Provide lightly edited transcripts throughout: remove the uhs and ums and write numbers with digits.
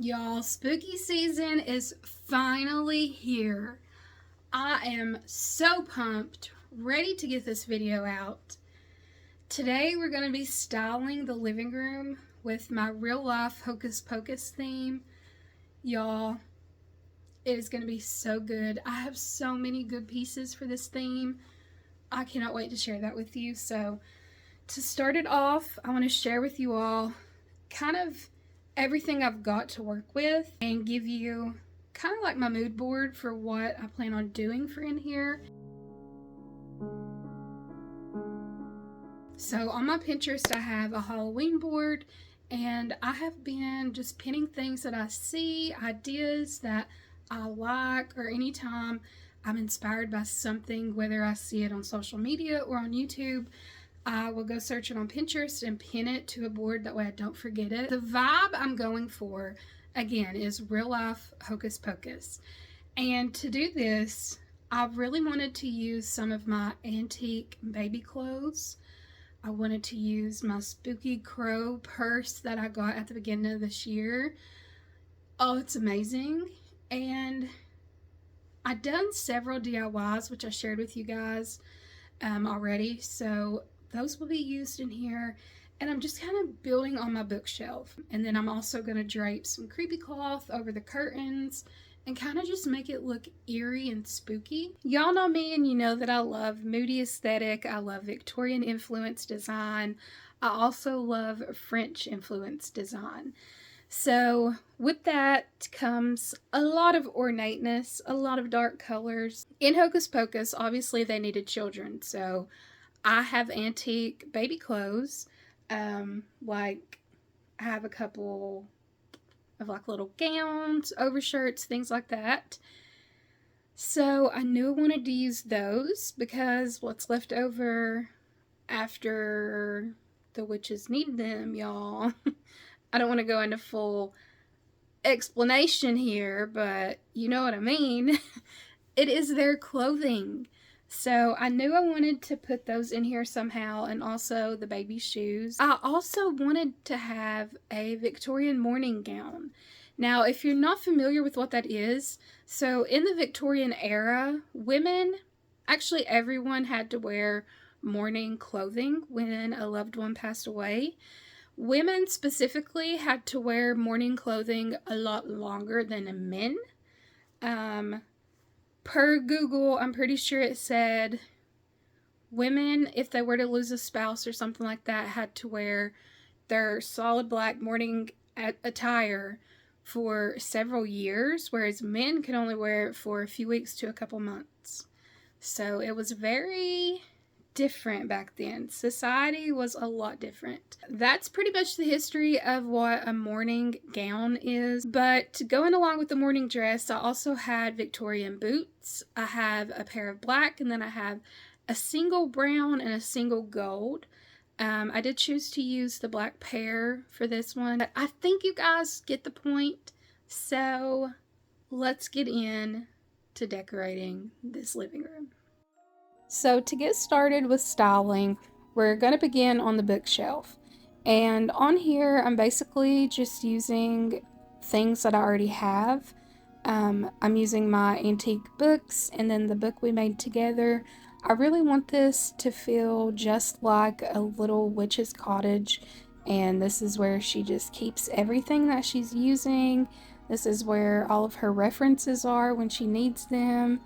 Y'all, spooky season is finally here. I am so pumped, ready to get this video out. Today we're going to be styling the living room with my real life Hocus Pocus theme. Y'all, it is going to be so good. I have so many good pieces for this theme. I cannot wait to share that with you. So to start it off, I want to share with you all kind of everything I've got to work with and give you kind of like my mood board for what I plan on doing for in here. So on my Pinterest I have a Halloween board, and I have been just pinning things that I see, ideas that I like, or anytime I'm inspired by something, whether I see it on social media or on YouTube, I will go search it on Pinterest and pin it to a board. That way I don't forget it. The vibe I'm going for, again, is real life Hocus Pocus. And to do this, I really wanted to use some of my antique baby clothes. I wanted to use my spooky crow purse that I got at the beginning of this year. Oh, it's amazing. And I've done several DIYs, which I shared with you guys already. So those will be used in here, and I'm just kind of building on my bookshelf. And then I'm also going to drape some creepy cloth over the curtains and kind of just make it look eerie and spooky. Y'all know me, and you know that I love moody aesthetic. I love Victorian influence design. I also love French influence design. So with that comes a lot of ornateness, a lot of dark colors. In Hocus Pocus, obviously they needed children, so I have antique baby clothes. Like I have a couple of like little gowns, overshirts, things like that. So I knew I wanted to use those because what's left over after the witches need them, y'all. I don't want to go into full explanation here, but you know what I mean. It is their clothing. So I knew I wanted to put those in here somehow, and also the baby shoes. I also wanted to have a Victorian morning gown. Now, if you're not familiar with what that is, so in the Victorian era, women, actually everyone, had to wear morning clothing when a loved one passed away. Women specifically had to wear morning clothing a lot longer than men. Per Google, I'm pretty sure it said women, if they were to lose a spouse or something like that, had to wear their solid black morning attire for several years, whereas men could only wear it for a few weeks to a couple months. So it was very different back then. Society was a lot different. That's pretty much the history of what a morning gown is. But going along with the morning dress, I also had Victorian boots. I have a pair of black, and then I have a single brown and a single gold. I did choose to use the black pair for this one, but I think you guys get the point. So let's get in to decorating this living room. So to get started with styling, we're going to begin on the bookshelf. And on here, I'm basically just using things that I already have. I'm using my antique books and then the book we made together. I really want this to feel just like a little witch's cottage. And this is where she just keeps everything that she's using. This is where all of her references are when she needs them.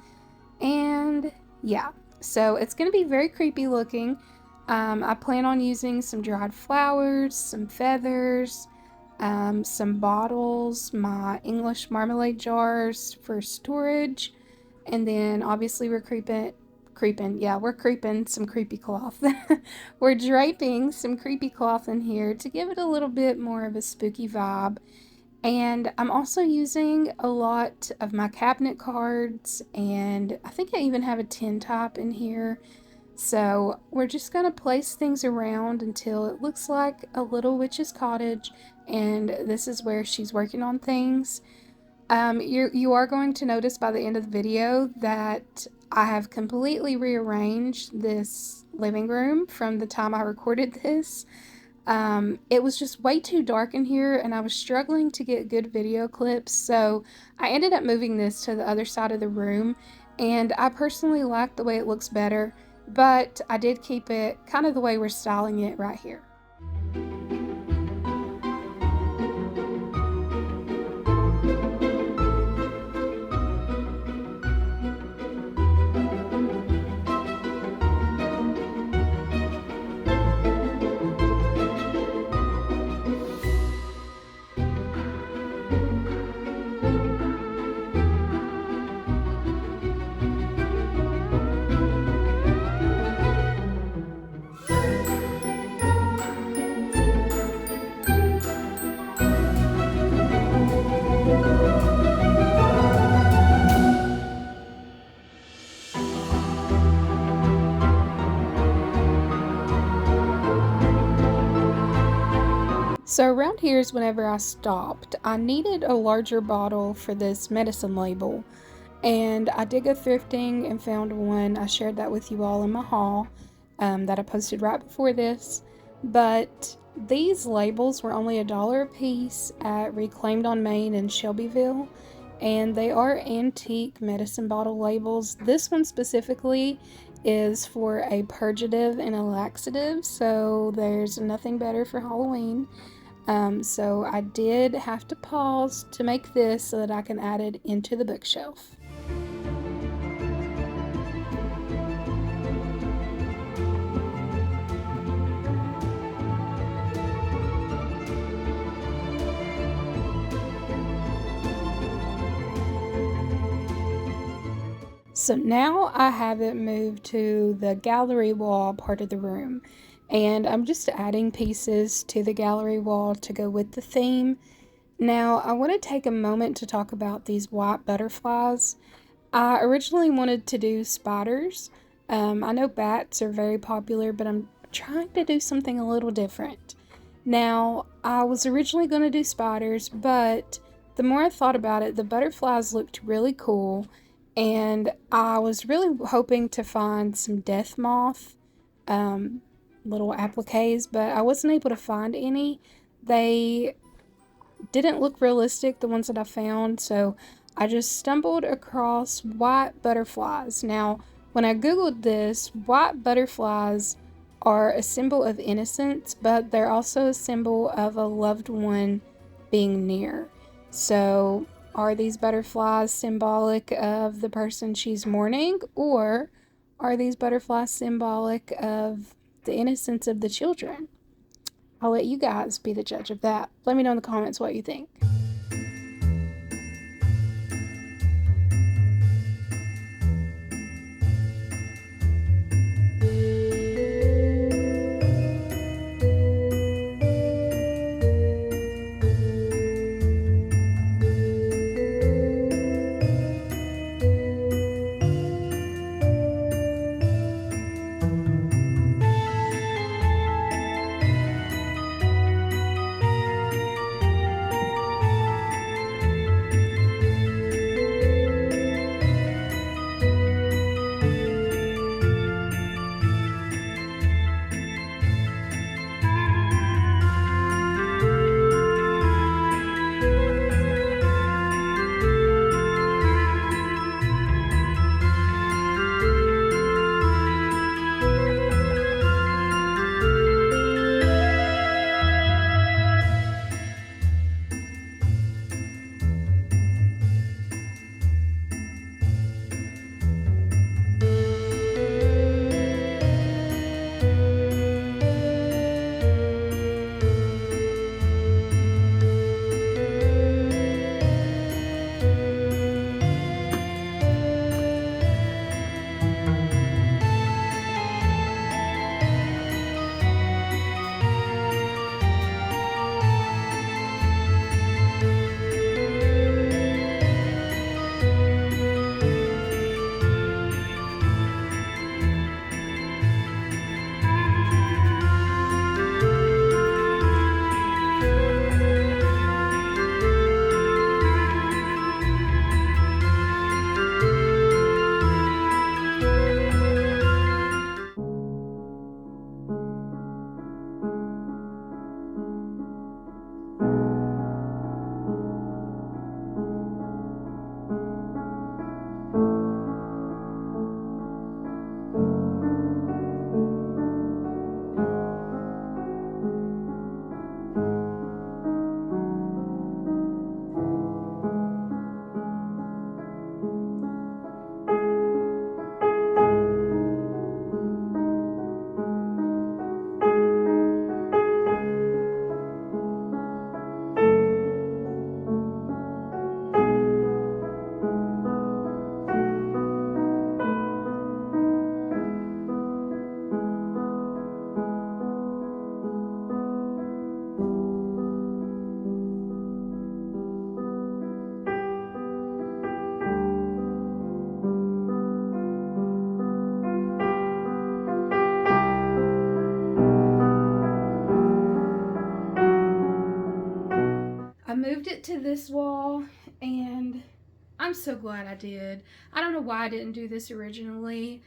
And yeah. So it's going to be very creepy looking. I plan on using some dried flowers, some feathers, some bottles, my English marmalade jars for storage, and then obviously we're creeping some creepy cloth. We're draping some creepy cloth in here to give it a little bit more of a spooky vibe. And I'm also using a lot of my cabinet cards, and I think I even have a tin top in here. So we're just going to place things around until it looks like a little witch's cottage, and this is where she's working on things. You are going to notice by the end of the video that I have completely rearranged this living room from the time I recorded this. It was just way too dark in here and I was struggling to get good video clips, so I ended up moving this to the other side of the room, and I personally like the way it looks better, but I did keep it kind of the way we're styling it right here. So around here is whenever I stopped. I needed a larger bottle for this medicine label, and I did go thrifting and found one. I shared that with you all in my haul that I posted right before this, but these labels were only $1 a piece at Reclaimed on Main in Shelbyville, and they are antique medicine bottle labels. This one specifically is for a purgative and a laxative, so there's nothing better for Halloween. So I did have to pause to make this so that I can add it into the bookshelf. So now I have it moved to the gallery wall part of the room, and I'm just adding pieces to the gallery wall to go with the theme. Now I want to take a moment to talk about these white butterflies. I originally wanted to do spiders. I know bats are very popular, but I'm trying to do something a little different. Now I was originally going to do spiders, but the more I thought about it, the butterflies looked really cool. And I was really hoping to find some death moth little appliques, but I wasn't able to find any. They didn't look realistic, the ones that I found, so I just stumbled across white butterflies. Now, when I googled this, white butterflies are a symbol of innocence, but they're also a symbol of a loved one being near. So are these butterflies symbolic of the person she's mourning, or are these butterflies symbolic of the innocence of the children? I'll let you guys be the judge of that. Let me know in the comments what you think. moved it to this wall, and I'm so glad I did. I don't know why I didn't do this originally.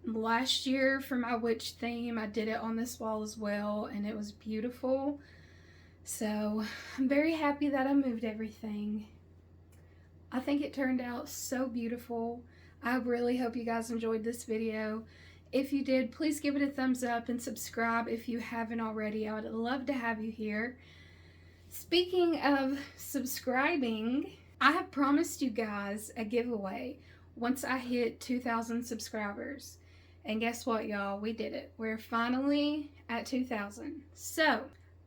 Last year for my witch theme, I did it on this wall as well, and it was beautiful. So I'm very happy that I moved everything. I think it turned out so beautiful. I really hope you guys enjoyed this video. If you did, please give it a thumbs up and subscribe if you haven't already. I would love to have you here. Speaking of subscribing, I have promised you guys a giveaway once I hit 2,000 subscribers. And guess what, y'all? We did it. We're finally at 2,000. So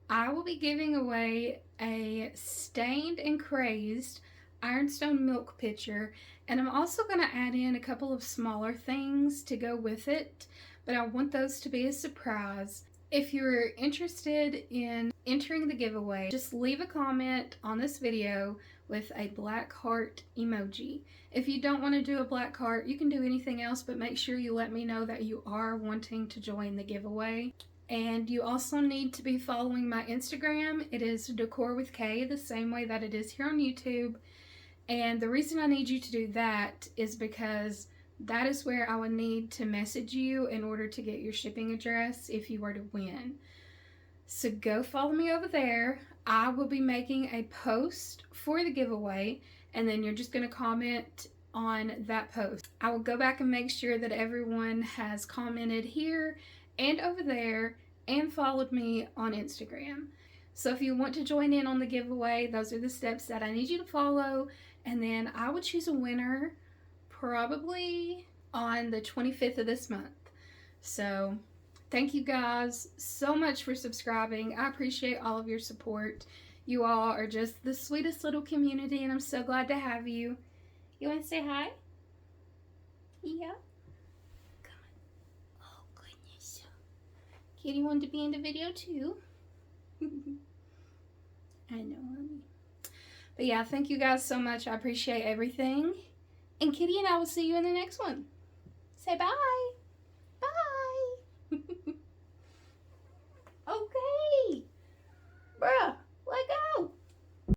I will be giving away a Stained and Crazed Ironstone milk pitcher, and I'm also going to add in a couple of smaller things to go with it, but I want those to be a surprise. If you're interested in entering the giveaway, just leave a comment on this video with a black heart emoji. If you don't want to do a black heart, you can do anything else, but make sure you let me know that you are wanting to join the giveaway. And you also need to be following my Instagram. It is decorwithkay, the same way that it is here on YouTube. And the reason I need you to do that is because that is where I would need to message you in order to get your shipping address if you were to win. So go follow me over there. I will be making a post for the giveaway, and then you're just going to comment on that post. I will go back and make sure that everyone has commented here and over there and followed me on Instagram. So if you want to join in on the giveaway, those are the steps that I need you to follow. And then I would choose a winner probably on the 25th of this month. So thank you guys so much for subscribing. I appreciate all of your support. You all are just the sweetest little community, and I'm so glad to have you. You want to say hi? Yeah? Come on. Oh, goodness. Kitty wanted to be in the video too. I know, honey. But yeah, thank you guys so much. I appreciate everything. And Kitty and I will see you in the next one. Say bye.